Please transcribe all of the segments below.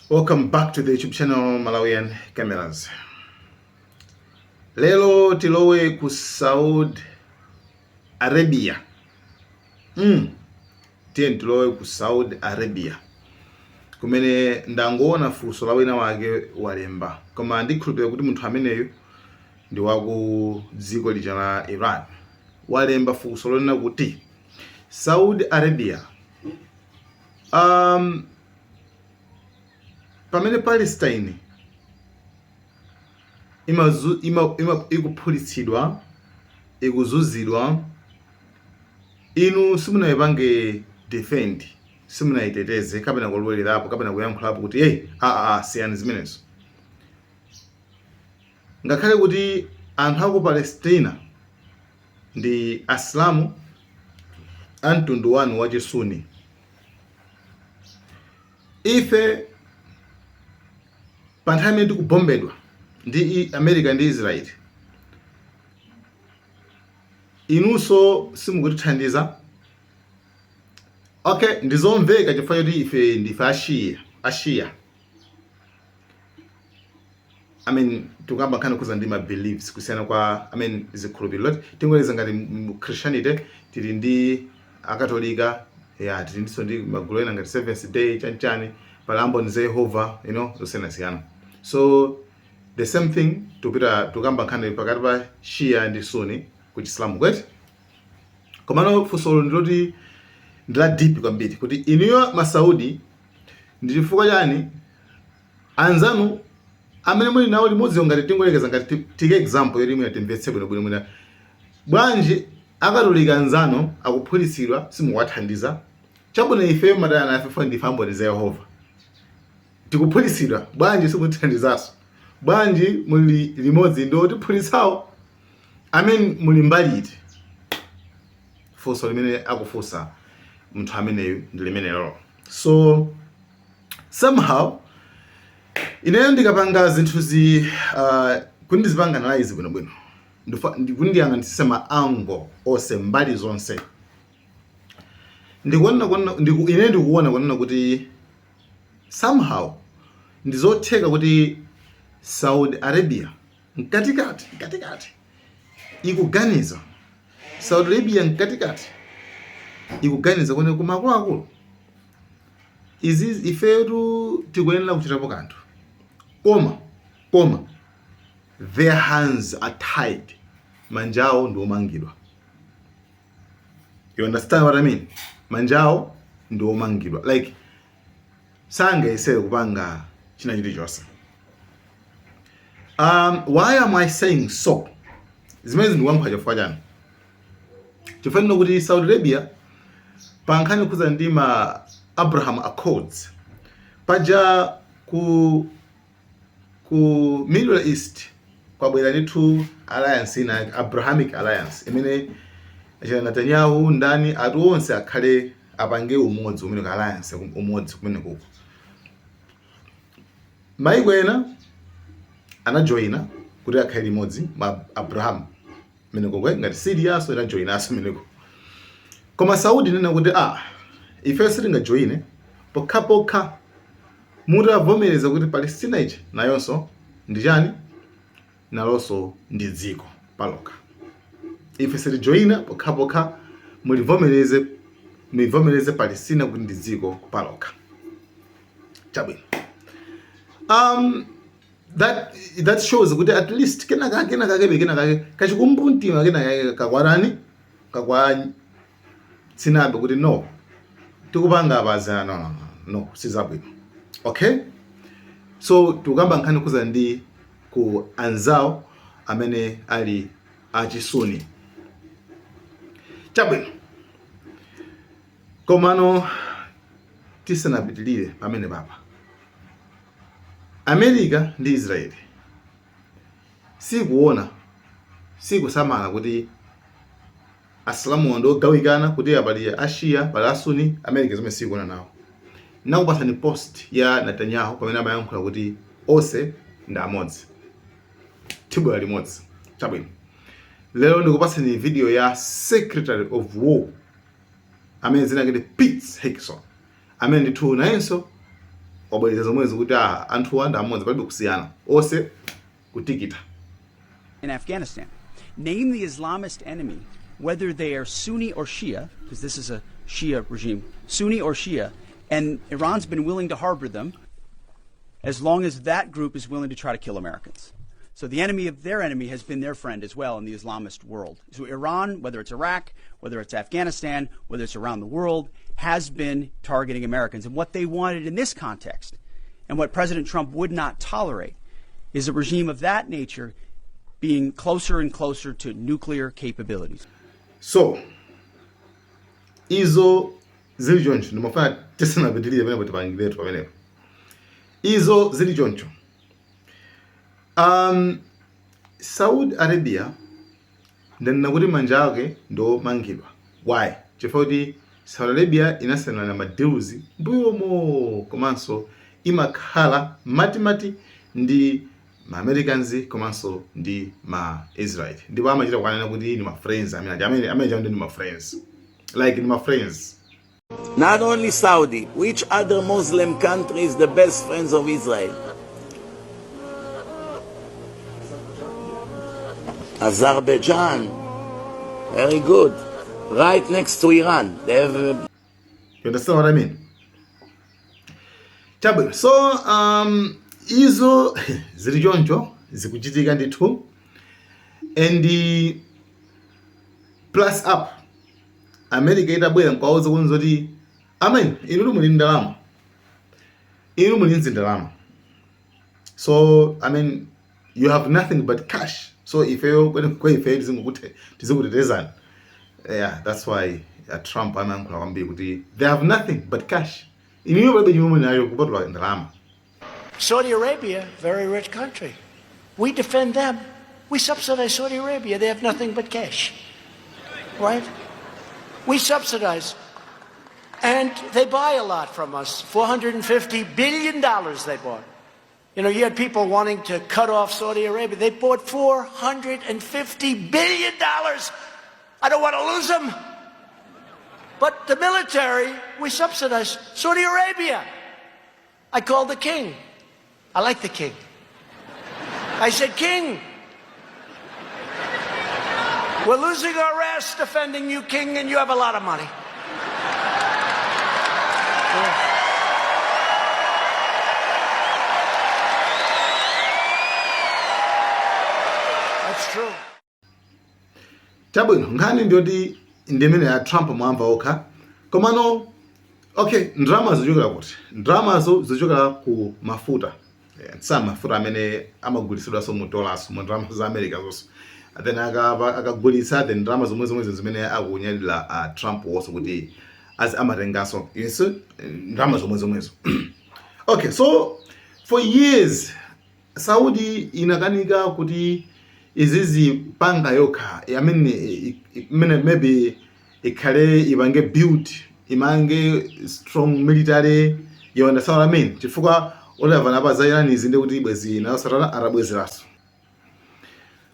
Welcome back to the YouTube channel Malawian Cameras. Lelo tilowe ku Saud Arabia. Tilowe ku Saud Arabia. Kumene ndangoona funso la wina wake walemba. Koma ndikhulupirira kuti munthu ameneyo ndi waku dziko lija la Iran. Walemba funso lonena kuti Saudi Arabia pamene Palestine ikuphulitsidwa, ikuzuzidwa, inu simunayipange defend, simunayiteteze kapena kulowelerapo kapena kuyankhulapo kuti siyani zimenezo. Ngakhale kuti anthu aku Palestina ndi Asilamu amtundu wanu wachisuni, ife pa nthawi imene tikubombedwa ndi America ndi Israel, inunso simukutithandiza. Okay, ndizomveka chifukwa choti ife ndife ashia. Tukamba nkhani kuza ndi ma beliefs kusiyana kwa zikhulupiriro. Tingoleza ngati Christianity tili ndi akatolika, tili ndiso ndi magulu ena ngati Seventh Day chanchani, palambo ndi Jehovah, zosiyana. So the same thing tukamba nkhani pakati pa Shia ndi Sunni ku Islamu kweti. Komano funso ndiloti ndila deep kwambiri kuti inuyo Masaudi ndi chifukwa chani anzanu amene muli nawo limodzi ngati tingolekeza ngati tike example yoti mwina timvetse bwino mwina bwanji akatolika anzanu akuphulitsidwa simuwathandiza. Chabwino ifeyo madana nafe ndife amboni za Yehova tikuphulitsidwa, bwanji simuthandizaso, bwanji muli limodzi ndi otiphulitsawo muli mbali iti. Funso limene akufunsa munthu ameneyo ndi limenelo. So somehow ineyo ndikapanga zinthuzi kuti ndizipanga analyze bwinobwino, kuti ndiyang'anitsitse ma angle onse mbali zonse, ine ndikuona kuti somehow ndizotheka kuti Saudi Arabia mkatikati ikuganiza, Saudi Arabia mkatikati ikuganiza kone kumakuluakulu izi ifetu tikuyenera kuchitapo kanthu. Koma their hands are tied, manjawo ndi omangidwa. You understand what I mean? Manjawo ndi omangidwa, like sangayesere kupanga china chilichonse. Why am I saying so? Zimene ndikuyankha chifukwa chani? Chifukwa kuti Saudi Arabia pa nkhani kuza ndi ma Abraham Accords paja ku Middle East kwabwera ndithu alliance ina, Abrahamic alliance, imene Netanyahu ndani atu onse akhale apange umodzi umene ka alliance umodzi kumene kuko. Maiko ena anajoina kuti akhale limodzi ma Abraham meneko kwe ngati Syria so anajoinaso meneko. Koma Saudi nena kuti ife sitingajoine pokhapokha mutavomereza kuti Palestina ichi nayonso ndi chani, nalonso ndi dziko palokha. Ife sitijoina pokhapokha mulivomereze Palestina kuti ndi dziko palokha. Chabwino. That shows kuti at least kenakake kachikumbumtima kenakake kakwarani kakwa sinabe kuti no tikupanga abaza no sizabwino. Okay, so tukamba nkhani kuza ndi ku anzawo amene ali achisuni. Chabwino, komano tisanapitilire pamene papa, America ndi Israel sikusamala kuti Asilamu ndo gawikana kuti apali ashia pali asuni. America zomwe sikuona nawo. Nakupasani post ya Netanyahu pamene amayankhula kuti onse ndi amodzi, thibo limodzi. Chabwino, lero ndikupasani video ya Secretary of War amene zina kuti Pete Hexon, amene ndithu nayenso wabweleza zomwezi kuti anthu wanda amodzi palibe kusiyana ose kutikita. In Afghanistan, name the Islamist enemy, whether they are Sunni or Shia, because this is a Shia regime, Sunni or Shia, and Iran's been willing to harbor them as long as that group is willing to try to kill Americans. So the enemy of their enemy has been their friend as well in the Islamist world. So Iran, whether it's Iraq, whether it's Afghanistan, whether it's around the world, has been targeting Americans. And what they wanted in this context, and what President Trump would not tolerate, is a regime of that nature being closer and closer to nuclear capabilities. So, izo zili choncho ndimafuna tisanapitirire pamene tipangiretu pamenepo. Izo zili choncho. Saud Arabia ndanena kuti manja ake ndo mangidwa. Why? Chifukwa kuti Saudi Arabia inasaina na madeals mbuyomo komanso imakhala mati ndi ma Americans komanso ndi ma Israel. Ndipo amachita kwanena kuti ni ma friends, amene ndi ma friends. Like ni ma friends. Not only Saudi, which other Muslim country is the best friends of Israel? Azerbaijan, very good, right next to Iran. They have. You understand what I mean? Chabwino. So izo zili choncho zikuchitika ndithu, and plus up America itabwera nkwawoza kunzo kuti amen inu muli ndalama, inu muli ndalama, so I mean you have nothing but cash. So if you tizingukutetezana, yeah, that's why Trump anankula kwambiri kuti they have nothing but cash. Saudi Arabia, very rich country. We defend them. We subsidize Saudi Arabia. They have nothing but cash, right? We subsidize, and they buy a lot from us. $450 billion they bought. You know, you had people wanting to cut off Saudi Arabia. They bought $450 billion. I don't want to lose them. But the military, we subsidize Saudi Arabia. I called the king. I like the king. I said, King, we're losing our ass defending you, King, and you have a lot of money. Yeah. That's true. Chabwino, ngani ndioti ndimene ya Trump mwamva okha. Komano, okay, ndrama zochokera kuti. Ndrama zochokera ku mafuta. Some mafuta amene amagulisidwa so mu dollars mu ndrama za America zonse. Then akagulitsa then ndrama zomwe zimene akunyadira Trump wonso kuti as amatengaso. Yes, ndrama zomwe. Okay, so for years Saudi inakanika kuti izizi panga yokha, I mean maybe ikhale ibange build, imange strong military, you understand what I mean? Chifukwa olava nabazayirani izinde kuti bwezi na sarana arabwezeraso.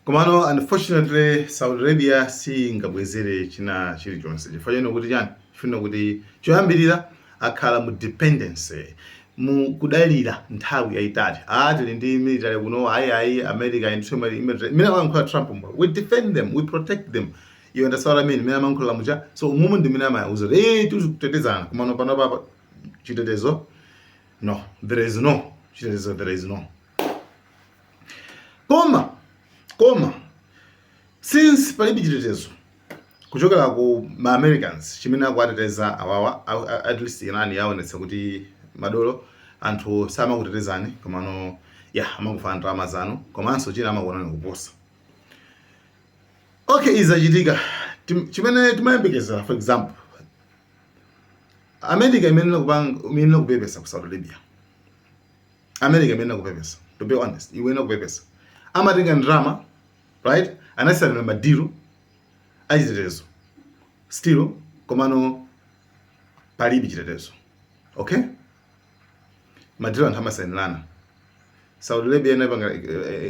Komano unfortunately Saudi Arabia si ngabwezere china chili chonse. Chifukwa kuti chani? Chifuna kuti choyambirira akhala mu dependency, mu kudalira nthawi yayitali. Tili ndi military kuno ayi America and military. Mina wankhula Trump mbo. We defend them, we protect them. You understand what I mean? Mina mankhula muja. So mumu ndi mina mauzo. Tukutetezana. Komano pano papa chitetezo. No, there is no. Chitetezo, there is no. Koma. Since palibe chitetezo kuchokera ku ma Americans chimene akuateteza awawa at least inani yaonetsa kuti madolo anthu samakutetezani komano amakufa ndrama zanu komanso china amakuonani kuposa. Okay, izachitika chimene timayembekeza. For example, America imene kupepesa ku Saudi Arabia. America imene kupepesa, to be honest, imene kupepesa amatenga ndrama, right? Anasana madiru achitetezo still komano palibe chitetezo. Okay, madiru anthu amasanirana. Saudi Arabia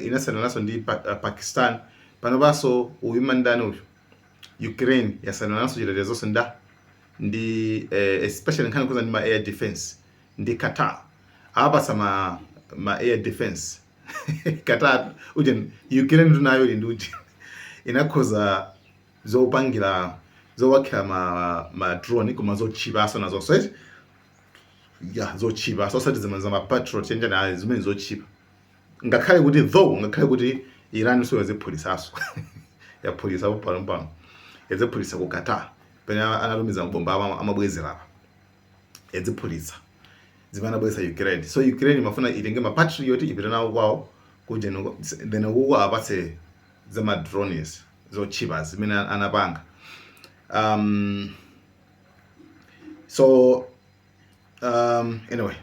inasaniranaso ndi Pakistan, panobaso uwimandani uyu Ukraine yasaniranaso chitetezo ndi especially nkhani kuza ndi ma air defense ndi Qatar apasa ma air defense katatu ujen Ukraine tunayo linduti inakhoza zopangira zowakha ma drone kuma zochipa so nazo set ya zochipa so sati zimenza ma patriot chenja na zimene zochipa ngakhale kuti ngakhale kuti Iran so yazipholisaso ya polisa pano yaziphulisa ku Qatar pena analumiza mabomba amabwezera apa yaziphulisa zimana bwesa Ukraine so Ukraine mafuna itenge ma patriot ipita nawo kwawo kuje then uko apatse zama drones zochipa zimene anapanga anyway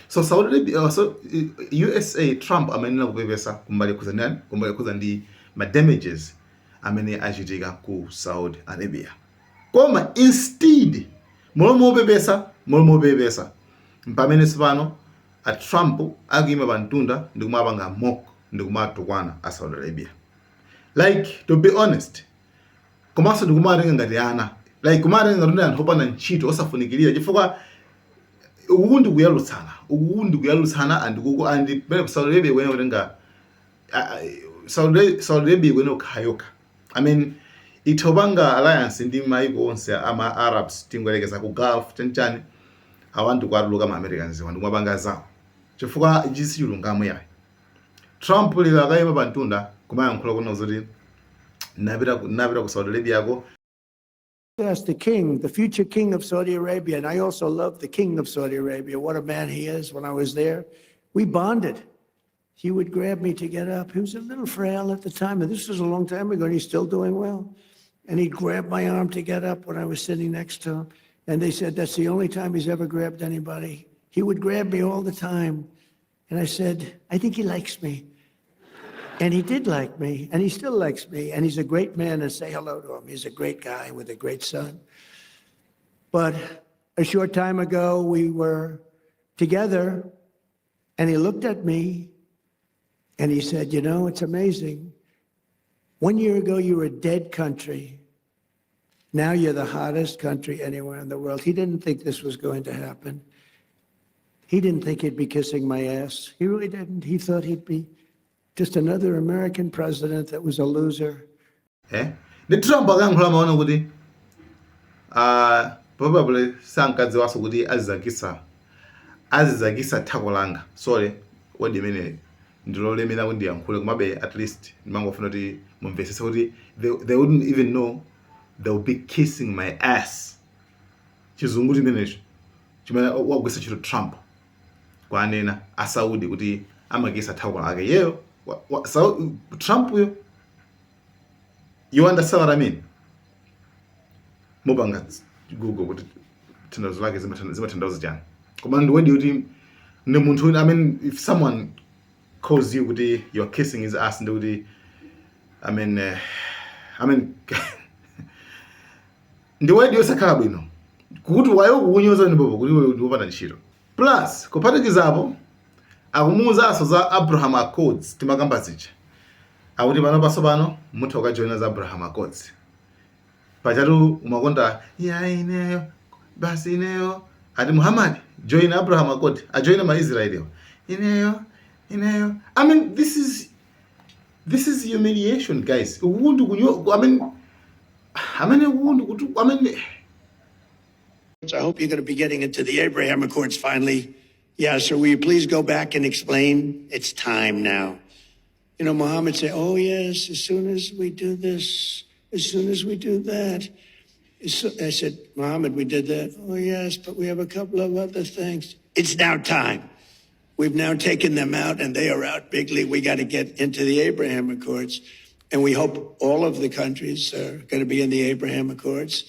so Saudi Arabia so USA Trump amenena kupepesa kumbali kuza ndi ma damages amene achitika ku Saudi Arabia koma instead molomo pepesa mpamene sipano a Trump akuyima pantunda ndikumapanga mock ndikumatukwana a Saudi Arabia like to be honest komanso ndikumatenga ngati ana like kumatenga ngati anthu opanda ntchito osafunikirira chifukwa uku ndikuyalutsana and pene Saudi Arabia kwene kutenga Saudi Arabia kwene ukhayoka I mean itopanga alliance ndi maiko onse ama Arabs tingwelekeza ku Gulf chanchani awantu kwatuluka ma Americans wandu mwapanga zawo chifukwa ichisi chilungamo yayi Trump lila akayima pantunda kumayankhula kuno zoti napita ku Saudi Arabia yako. That's the king, the future king of Saudi Arabia. And I also love the king of Saudi Arabia. What a man he is. When I was there, we bonded. He would grab me to get up. He was a little frail at the time, and this was a long time ago, and he's still doing well. And he'd grab my arm to get up when I was sitting next to him. And they said, that's the only time he's ever grabbed anybody. He would grab me all the time. And I said, I think he likes me. And he did like me, and he still likes me, and he's a great man, and say hello to him. He's a great guy with a great son. But a short time ago, we were together, and he looked at me, and he said, you know, it's amazing. 1 year ago, you were a dead country. Now you're the hottest country anywhere in the world. He didn't think this was going to happen. He didn't think he'd be kissing my ass. He really didn't. He thought he'd be just another American president that was a loser. The Trump akankhula maona kuti probably sankadzi waso kuti azizakisa thako langa. Sorry, what do you mean? Ndilolemera kuti yankhule kumabe at least ndimangofuna kuti mumvesese kuti they wouldn't even know they would be kissing my ass. Chizungu chimenecho chimene wagwisa chito Trump kwanena a Saudi kuti amakisa thako lake yeyo. So Trump will, you understand what I mean? Mobanga Google what tandazo lake zimatandazo jana. Command when you I mean if someone calls you kuti you're kissing his ass ndi I mean ndi wadi yosakhala bwino. Kuti wayo kunyoza ndibobo kuti ndopanda ntchito. Plus kuphatikizapo akumuzaso za Abraham Accords timakamba zicha akuti pano paso pano mutha ukajoina za Abraham Accords pachatu umakonda ya ineyo basi ineyo ati Muhammad join Abraham Accord ajoina ma Israeli ineyo I mean this is humiliation guys. Uwundu kunyo I mean I hope you're going to be getting into the Abraham Accords finally. Yeah, so will you please go back and explain? It's time now. You know, Mohammed said, oh, yes, as soon as we do this, as soon as we do that. I said, Mohammed, we did that. Oh, yes, but we have a couple of other things. It's now time. We've now taken them out, and they are out bigly. We got to get into the Abraham Accords. And we hope all of the countries are going to be in the Abraham Accords.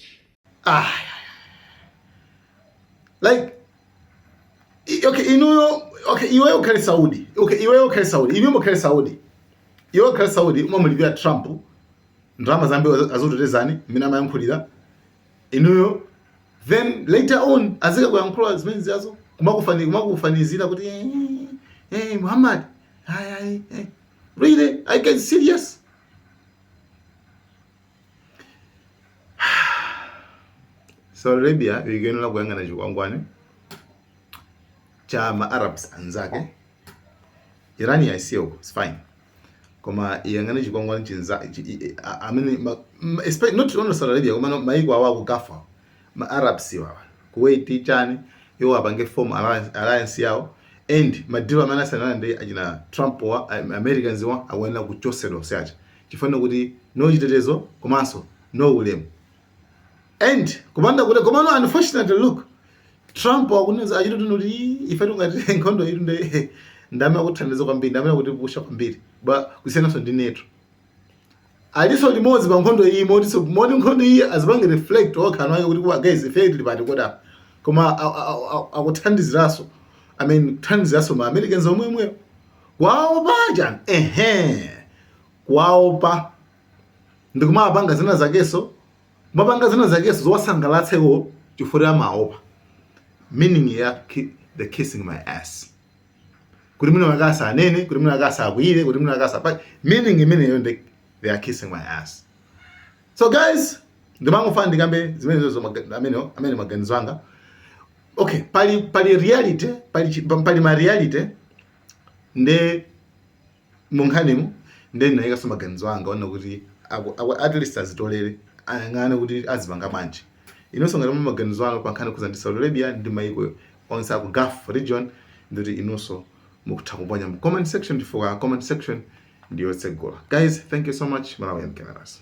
Like, okay, you know, okay, you are okay Saudi. Okay, you are okay Saudi. You are okay Saudi. You are okay Saudi. Umamulivia Trump. Ndrama zambi azototezani. Mina mayamkulira. You know, then later on, azika kwa yankula zimenzi yazo. Kumakufanizira kuti, hey, Muhammad. Hey. Really? I get serious? Saudi Arabia, we're going to go and cha ma Arabs anzake. Irani yaisiyo it's fine. Koma iyangane chikwangwani chinza I mean not only Saudi Arabia koma maiko awa kugafa ma Arabs wawa Kuwait chani yo abange form alliance yawo and madiva mana sanana ndi ajina Trump wa Americans wa awena kuchosero search chifano kuti no chitetezo komanso no ulemu and kumanda kuti komano unfortunately look Trump wakuneza achito tunoti ifetu ngati nkhondo itu ndi ndama kuthandiza kwambiri ndama kuti pusha kwambiri ba kusiyana so ndi NATO aliso limodzi pa nkhondo iyi moti nkhondo iyi azipange reflect okhanwa kuti kuwa guys ife tili pati koda koma akuthandiziraso I mean kuthandiziraso ma Americans omwe kwawo paja kwawo pa ndikuma abanga zina zakeso mabanga zina zakeso zowasangalatsewo chifukwa maopa meaning ya the kissing my ass kuti muna makasa anene kuti muna makasa akwire kuti muna makasa pa meaning imene yonde they are kissing my ass. So guys, ndimangofa ndikambe zimene zo amene maganizo anga. Okay, pali reality, pali ma reality nde munkhanimu nde ndinayika so maganizo anga ona kuti at least azitolere angane kuti azipanga manje. Inonso ngati maganizo anga pankhani kuza ndi Saudi Arabia ndi maiko onse ku Gulf region ndoti inonso mukuthakuponya mu comment section ndifuka comment section ndiyo tsegula. Guys, thank you so much. Malawi and Cameras.